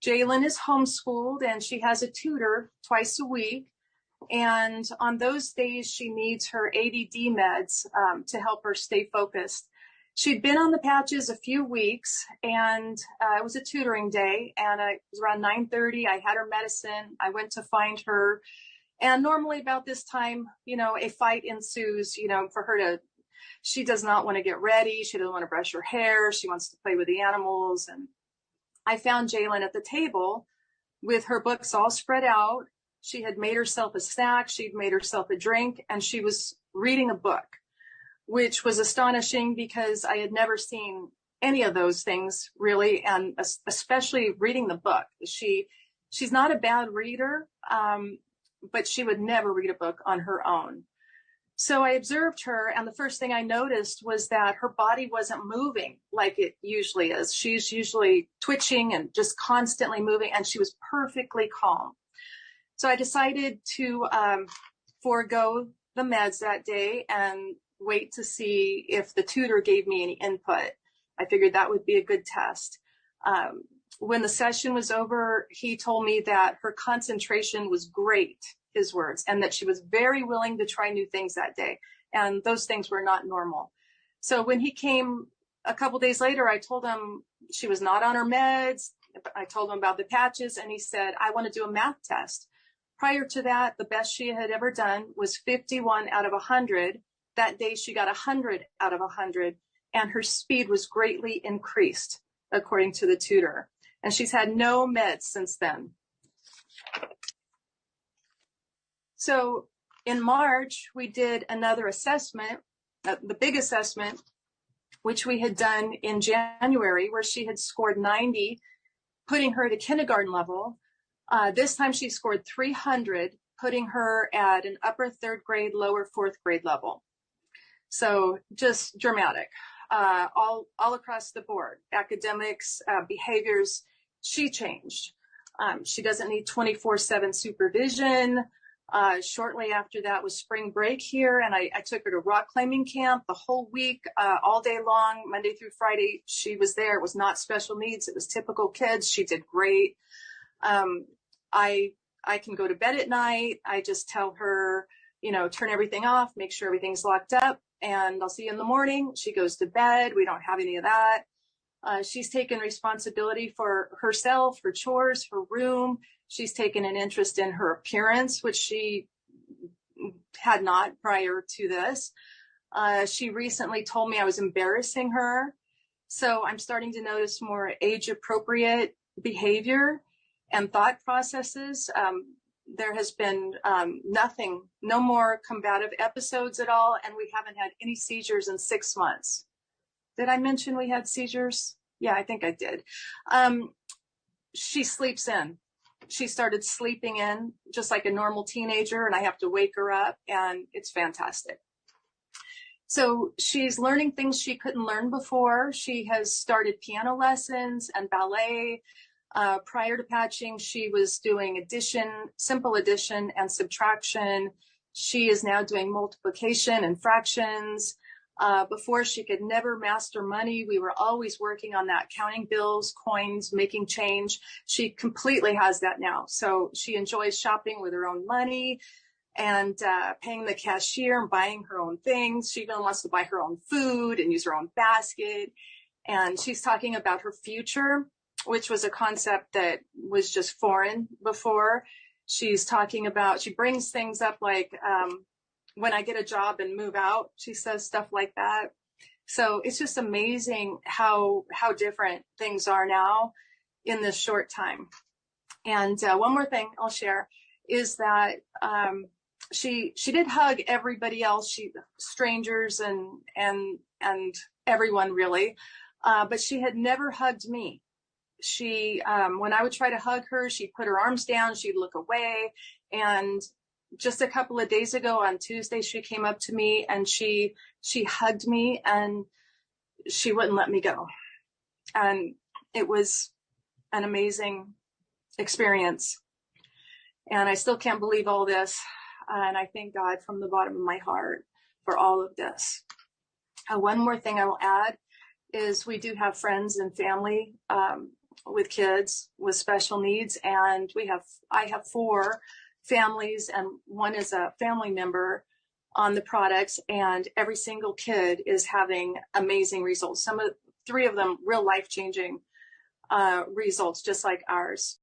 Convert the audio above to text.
Jalen is homeschooled and she has a tutor twice a week. And on those days, she needs her ADD meds to help her stay focused. She'd been on the patches a few weeks, and it was a tutoring day, and it was around 9:30. I had her medicine. I went to find her, and normally about this time, a fight ensues, for her to, she does not want to get ready. She doesn't want to brush her hair. She wants to play with the animals. And I found Jalen at the table with her books all spread out. She had made herself a snack. She'd made herself a drink, and she was reading a book, which was astonishing because I had never seen any of those things really, and especially reading the book. She's not a bad reader, but she would never read a book on her own. So I observed her, and the first thing I noticed was that her body wasn't moving like it usually is. She's usually twitching and just constantly moving, and she was perfectly calm. So I decided to forego the meds that day and wait to see if the tutor gave me any input. I figured that would be a good test. When the session was over, he told me that her concentration was great, his words, and that she was very willing to try new things that day. And those things were not normal. So when he came a couple days later, I told him she was not on her meds. I told him about the patches, and he said, I want to do a math test. Prior to that, the best she had ever done was 51 out of 100. That day, she got 100 out of 100, and her speed was greatly increased, according to the tutor. And she's had no meds since then. So in March, we did another assessment, the big assessment, which we had done in January, where she had scored 90, putting her at a kindergarten level. This time she scored 300, putting her at an upper third grade, lower fourth grade level. So just dramatic, all across the board. Academics, behaviors, she changed. She doesn't need 24/7 supervision. Shortly after that was spring break here, and I took her to rock climbing camp the whole week, all day long, Monday through Friday. She was there. It was not special needs. It was typical kids. She did great. I can go to bed at night. I just tell her, turn everything off, make sure everything's locked up, and I'll see you in the morning. She goes to bed. We don't have any of that. She's taken responsibility for herself, her chores, her room. She's taken an interest in her appearance, which she had not prior to this. She recently told me I was embarrassing her. So I'm starting to notice more age-appropriate behavior and thought processes. There has been no more combative episodes at all, and we haven't had any seizures in 6 months. Did I mention we had seizures? Yeah, I think I did. She sleeps in. She started sleeping in just like a normal teenager, and I have to wake her up, and it's fantastic. So she's learning things she couldn't learn before. She has started piano lessons and ballet. Prior to patching, she was doing addition, simple addition and subtraction. She is now doing multiplication and fractions. Before, she could never master money. We were always working on that, counting bills, coins, making change. She completely has that now. So she enjoys shopping with her own money and paying the cashier and buying her own things. She even wants to buy her own food and use her own basket. And she's talking about her future, which was a concept that was just foreign before. She's talking about, she brings things up like, when I get a job and move out, she says stuff like that. So it's just amazing how different things are now in this short time. And one more thing I'll share is that she did hug everybody else, strangers and everyone really, but she had never hugged me. She when I would try to hug her, she'd put her arms down, she'd look away. And just a couple of days ago on Tuesday, she came up to me and she hugged me and she wouldn't let me go. And it was an amazing experience. And I still can't believe all this. And I thank God from the bottom of my heart for all of this. One more thing I will add is we do have friends and family with kids with special needs, and I have 4 families, and one is a family member on the products, and every single kid is having amazing results. 3 of them real life changing results, just like ours.